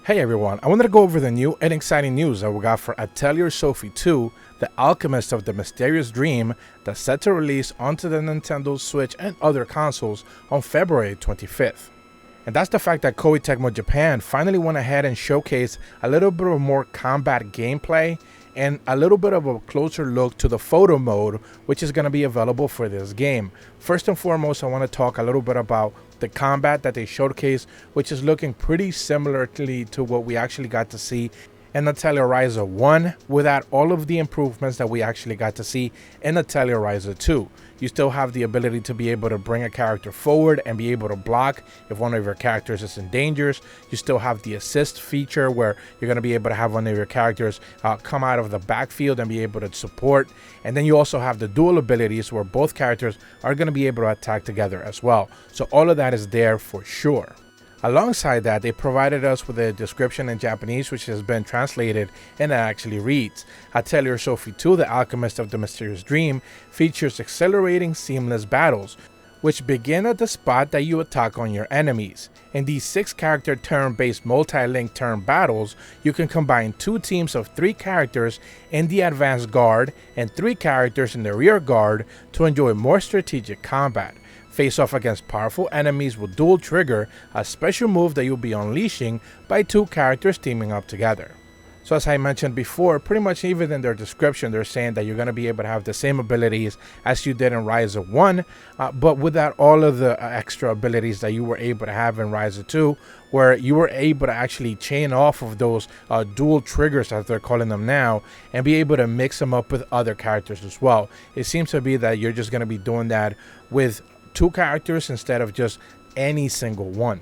Hey everyone, I wanted to go over the new and exciting news that we got for Atelier Sophie 2, the Alchemist of the Mysterious Dream, that's set to release onto the Nintendo Switch and other consoles on February 25th. And that's the fact that Koei Tecmo Japan finally went ahead and showcased a little bit of more combat gameplay and a little bit of a closer look to the photo mode, which is going to be available for this game. First and foremost, I want to talk a little bit about the combat that they showcased, which is looking pretty similarly to what we actually got to see in Atelier Ryza 1 without all of the improvements that we actually got to see in Atelier Ryza 2. You still have the ability to be able to bring a character forward and be able to block if one of your characters is in danger. You still have the assist feature where you're going to be able to have one of your characters come out of the backfield and be able to support. And then you also have the dual abilities where both characters are going to be able to attack together as well. So all of that is there for sure. Alongside that, they provided us with a description in Japanese, which has been translated, and it actually reads, Atelier Sophie 2, the Alchemist of the Mysterious Dream, features accelerating seamless battles, which begin at the spot that you attack on your enemies. In these 6-character turn-based multi-link turn battles, you can combine 2 teams of 3 characters in the advanced guard and 3 characters in the rear guard to enjoy more strategic combat. Face off against powerful enemies with dual trigger, a special move that you'll be unleashing by 2 characters teaming up together. So as I mentioned before, pretty much even in their description, they're saying that you're going to be able to have the same abilities as you did in Ryza 1, but without all of the extra abilities that you were able to have in Ryza 2, where you were able to actually chain off of those dual triggers, as they're calling them now, and be able to mix them up with other characters as well. It seems to be that you're just going to be doing that with 2 characters instead of just any single one.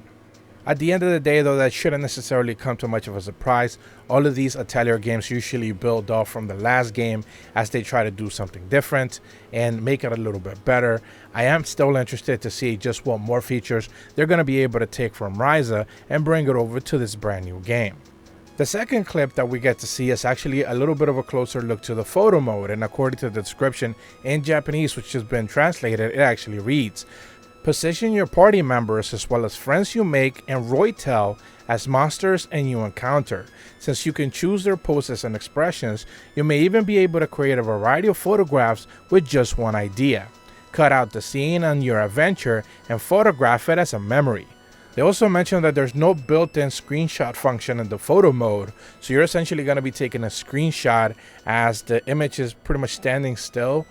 At the end of the day, though, that shouldn't necessarily come to much of a surprise. All of these Atelier games usually build off from the last game as they try to do something different and make it a little bit better. I am still interested to see just what more features they're going to be able to take from Ryza and bring it over to this brand new game. The second clip that we get to see is actually a little bit of a closer look to the photo mode, and according to the description in Japanese, which has been translated, it actually reads, position your party members as well as friends you make and Roytel as monsters and you encounter. Since you can choose their poses and expressions, you may even be able to create a variety of photographs with just one idea. Cut out the scene on your adventure and photograph it as a memory. They also mentioned that there's no built-in screenshot function in the photo mode, so you're essentially going to be taking a screenshot as the image is pretty much standing still,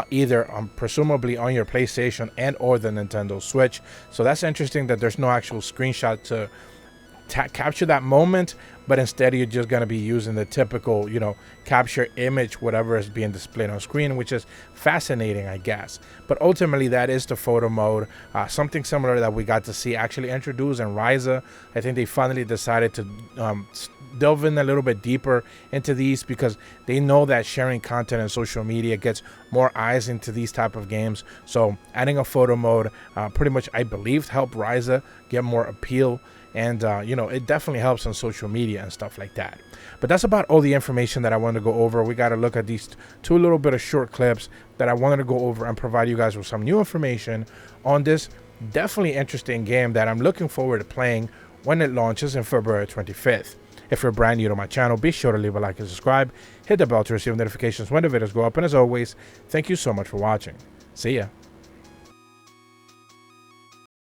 either presumably on your PlayStation and or the Nintendo Switch. So that's interesting that there's no actual screenshot to capture that moment, but instead you're just going to be using the typical, capture image, whatever is being displayed on screen, which is fascinating, I guess. But ultimately, that is the photo mode, something similar that we got to see actually introduced in Ryza. I think they finally decided to delve in a little bit deeper into these because they know that sharing content on social media gets more eyes into these type of games. So adding a photo mode pretty much, I believe, helped Ryza get more appeal. And, it definitely helps on social media and stuff like that. But that's about all the information that I wanted to go over. We got to look at these 2 little bit of short clips that I wanted to go over and provide you guys with some new information on this definitely interesting game that I'm looking forward to playing when it launches in February 25th. If you're brand new to my channel, be sure to leave a like and subscribe. Hit the bell to receive notifications when the videos go up. And as always, thank you so much for watching. See ya.